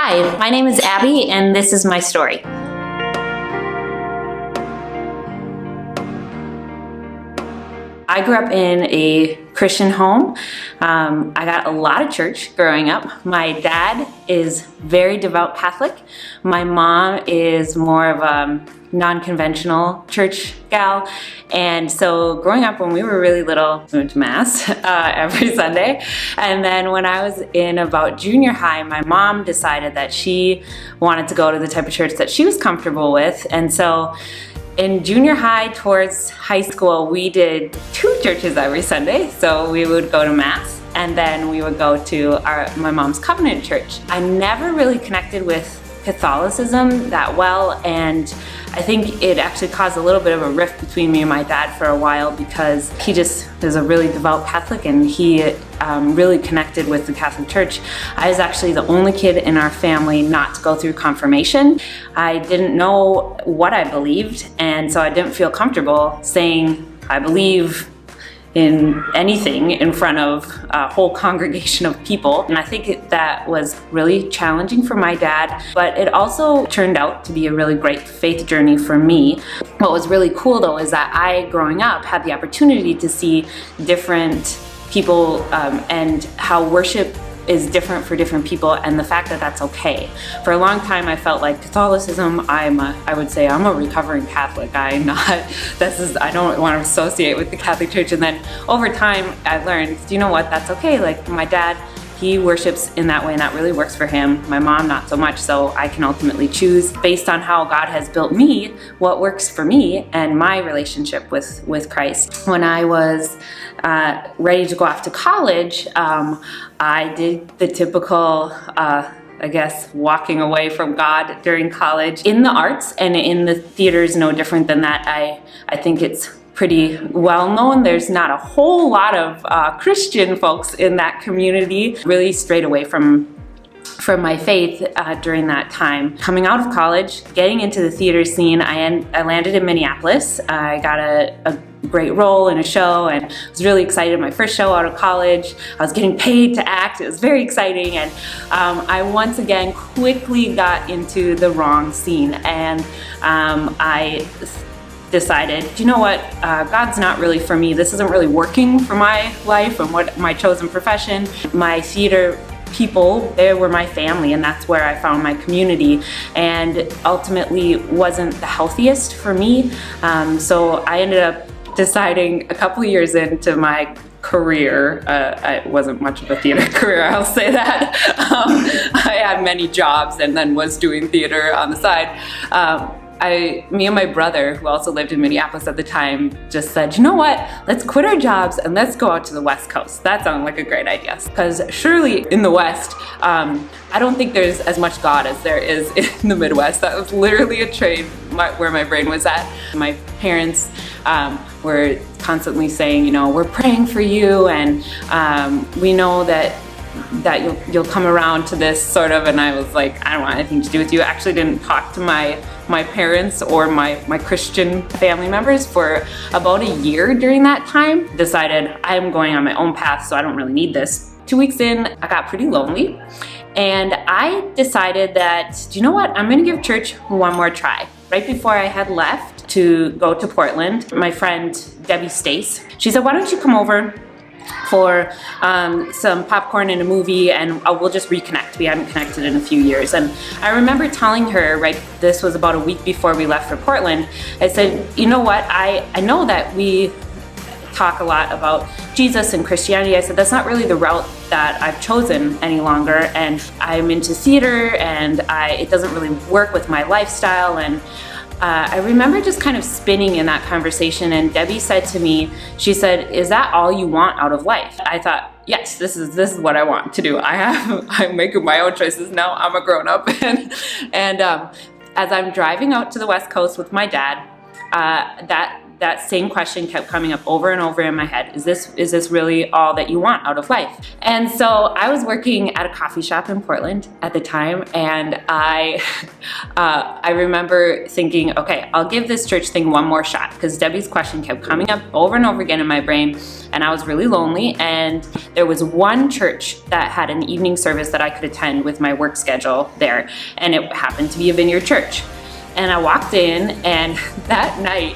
Hi, my name is Abby, and this is my story. I grew up in a Christian home. I got a lot of church growing up. My dad is very devout Catholic. My mom is more of a non-conventional church gal. And so growing up when we were really little, we went to Mass every Sunday. And then when I was in about junior high, my mom decided that she wanted to go to the type of church that she was comfortable with. And so in junior high towards high school, we did 2 churches every Sunday. So we would go to Mass and then we would go to my mom's Covenant church. I never really connected with Catholicism that well, and I think it actually caused a little bit of a rift between me and my dad for a while because he just is a really devout Catholic and he really connected with the Catholic Church. I was actually the only kid in our family not to go through confirmation. I didn't know what I believed, and so I didn't feel comfortable saying I believe in anything in front of a whole congregation of people. And I think that was really challenging for my dad, but it also turned out to be a really great faith journey for me. What was really cool though is that I, growing up, had the opportunity to see different people and how worship is different for different people, and the fact that that's okay. For a long time I felt like Catholicism, I would say I'm a recovering Catholic. I don't want to associate with the Catholic Church. And then over time I learned, you know what, that's okay. Like my dad, he worships in that way and that really works for him. My mom, not so much, so I can ultimately choose based on how God has built me, what works for me and my relationship with Christ. When I was ready to go off to college, I did the typical, walking away from God during college. In the arts and in the theater is no different than that. I think it's pretty well known. There's not a whole lot of Christian folks in that community. Really strayed away from my faith during that time. Coming out of college, getting into the theater scene, I landed in Minneapolis. I got a great role in a show and was really excited. My first show out of college. I was getting paid to act. It was very exciting, and I once again quickly got into the wrong scene, and I decided, you know what, God's not really for me. This isn't really working for my life and what my chosen profession. My theater people, they were my family, and that's where I found my community, and ultimately wasn't the healthiest for me. So I ended up deciding a couple of years into my career, it wasn't much of a theater career, I'll say that. I had many jobs and then was doing theater on the side. Me and my brother, who also lived in Minneapolis at the time, just said, you know what, let's quit our jobs and let's go out to the West Coast. That sounded like a great idea. Because surely in the West, I don't think there's as much God as there is in the Midwest. That was literally a trade where my brain was at. My parents were constantly saying, you know, we're praying for you, and we know that you'll come around to this sort of, and I was like, I don't want anything to do with you. I actually didn't talk to my parents or my Christian family members for about a year during that time. Decided I'm going on my own path, so I don't really need this. 2 weeks in, I got pretty lonely, and I decided that, do you know what, I'm gonna give church one more try. Right before I had left to go to Portland, my friend Debbie Stace, she said, why don't you come over for some popcorn and a movie, and we'll just reconnect. We hadn't connected in a few years. And I remember telling her, right, this was about a week before we left for Portland, I said, you know what, I know that we talk a lot about Jesus and Christianity. I said, that's not really the route that I've chosen any longer, and I'm into theater, and it doesn't really work with my lifestyle. And I remember just kind of spinning in that conversation, and Debbie said to me, she said, is that all you want out of life? I thought, yes, this is what I want to do. I'm making my own choices now. I'm a grown up. and as I'm driving out to the West Coast with my dad, that that same question kept coming up over and over in my head. Is this really all that you want out of life? And so I was working at a coffee shop in Portland at the time, and I remember thinking, okay, I'll give this church thing one more shot, because Debbie's question kept coming up over and over again in my brain, and I was really lonely, and there was one church that had an evening service that I could attend with my work schedule there, and it happened to be a Vineyard Church. And I walked in, and that night,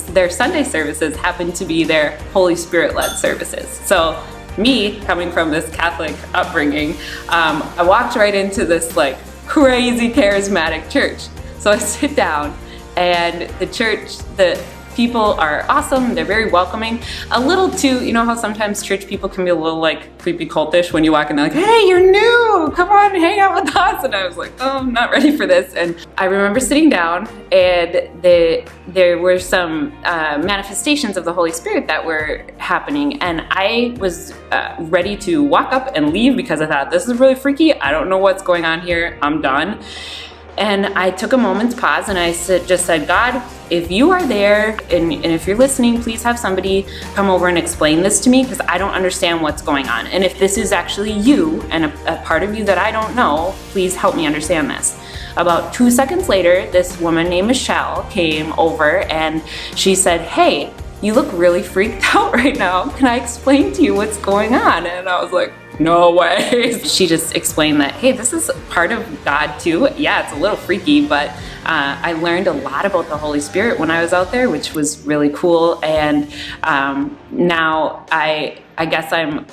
their Sunday services happened to be their Holy Spirit-led services. So me, coming from this Catholic upbringing, I walked right into this like crazy charismatic church. So I sit down, and the people are awesome. They're very welcoming. A little too, you know how sometimes church people can be a little like creepy cultish when you walk in, they're like, hey, you're new, come on, hang out with us. And I was like, oh, I'm not ready for this. And I remember sitting down, and there were some manifestations of the Holy Spirit that were happening. And I was ready to walk up and leave, because I thought, this is really freaky. I don't know what's going on here. I'm done. And I took a moment's pause, and I just said, God, if you are there, and if you're listening, please have somebody come over and explain this to me, because I don't understand what's going on. And if this is actually you and a part of you that I don't know, please help me understand this. About 2 seconds later, this woman named Michelle came over, and she said, hey, you look really freaked out right now. Can I explain to you what's going on? And I was like, no way. She just explained that, hey, this is part of God too. Yeah, it's a little freaky, but I learned a lot about the Holy Spirit when I was out there, which was really cool. And now I guess I'm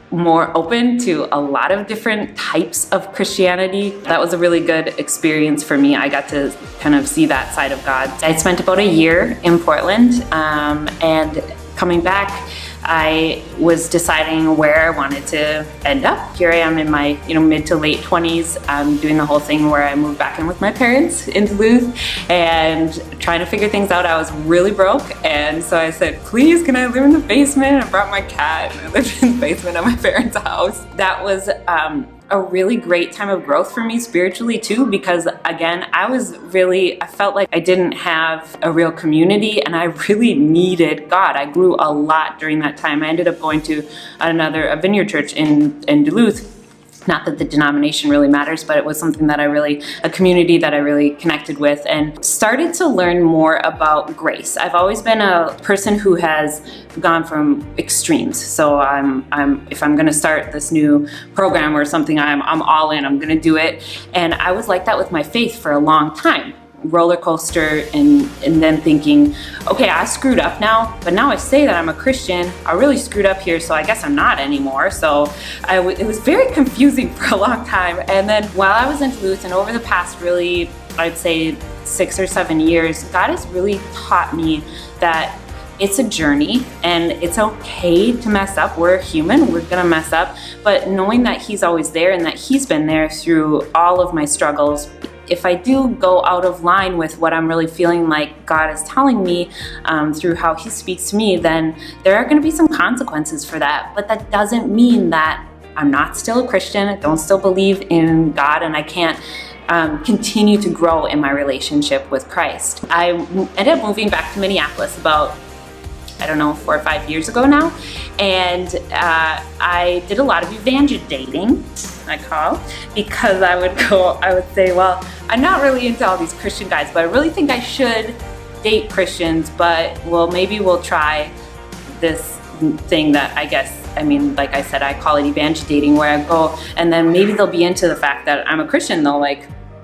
more open to a lot of different types of Christianity. That was a really good experience for me. I got to kind of see that side of God. I spent about a year in Portland, and coming back, I was deciding where I wanted to end up. Here I am in my mid to late 20s, doing the whole thing where I moved back in with my parents in Duluth and trying to figure things out. I was really broke, and so I said, please, can I live in the basement? I brought my cat, and I lived in the basement of my parents' house. That was a really great time of growth for me spiritually too, because again, I felt like I didn't have a real community, and I really needed God. I grew a lot during that time. I ended up going to a Vineyard Church in Duluth. Not that the denomination really matters, but it was something that a community that I really connected with, and started to learn more about grace. I've always been a person who has gone from extremes. So if I'm gonna start this new program or something, I'm all in, I'm gonna do it. And I was like that with my faith for a long time. Roller coaster, and then thinking, okay, I screwed up now, but now I say that I'm a Christian. I really screwed up here, so I guess I'm not anymore. So it was very confusing for a long time. And then while I was in Duluth, and over the past really, I'd say 6 or 7 years, God has really taught me that it's a journey, and it's okay to mess up. We're human, we're gonna mess up, but knowing that He's always there, and that He's been there through all of my struggles. If I do go out of line with what I'm really feeling like God is telling me through how He speaks to me, then there are going to be some consequences for that. But that doesn't mean that I'm not still a Christian, I don't still believe in God, and I can't continue to grow in my relationship with Christ. I ended up moving back to Minneapolis about 4 or 5 years ago now. And I did a lot of evangelidating, I call, because I would say, well, I'm not really into all these Christian guys, but I really think I should date Christians, but well, maybe we'll try this thing that like I said, I call it evangelidating, where I go, and then maybe they'll be into the fact that I'm a Christian. They'll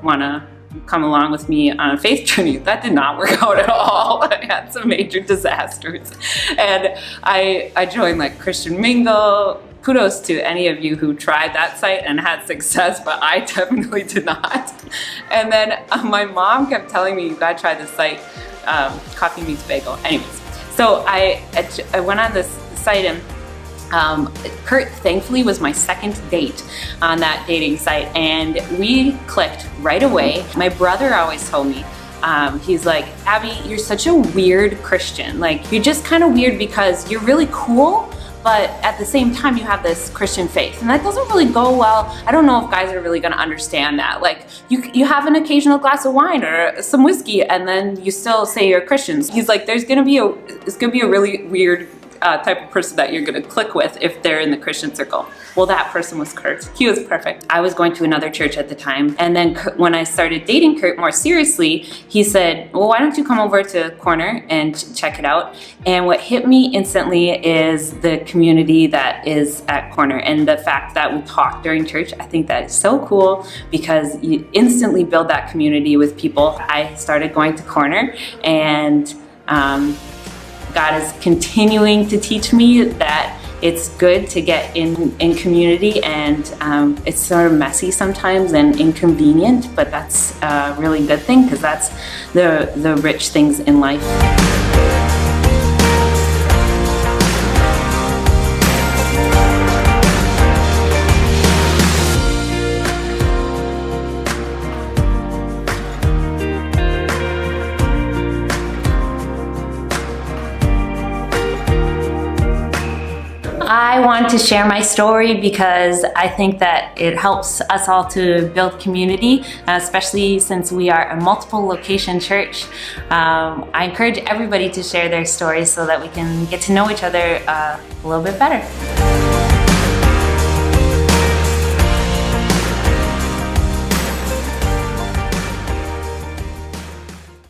wanna come along with me on a faith journey. That did not work out at all. I had some major disasters. And I joined Christian Mingle. Kudos to any of you who tried that site and had success, but I definitely did not. And then my mom kept telling me, you gotta try this site, Coffee Meets Bagel. Anyways, so I went on this site, and Kurt thankfully was my second date on that dating site, and we clicked right away. My brother always told me, he's like, Abby, you're such a weird Christian. You're just kind of weird because you're really cool, but at the same time you have this Christian faith, and that doesn't really go well. I don't know if guys are really going to understand that. Like, you have an occasional glass of wine or some whiskey, and then you still say you're Christians. He's like, it's gonna be a really weird type of person that you're gonna click with if they're in the Christian circle. Well, that person was Kurt. He was perfect. I was going to another church at the time, and then when I started dating Kurt more seriously, he said, well, why don't you come over to Corner and check it out? And what hit me instantly is the community that is at Corner, and the fact that we talk during church. I think that is so cool because you instantly build that community with people. I started going to Corner, and God is continuing to teach me that it's good to get in community, and it's sort of messy sometimes and inconvenient, but that's a really good thing because that's the rich things in life. I want to share my story because I think that it helps us all to build community, especially since we are a multiple location church. I encourage everybody to share their stories so that we can get to know each other a little bit better.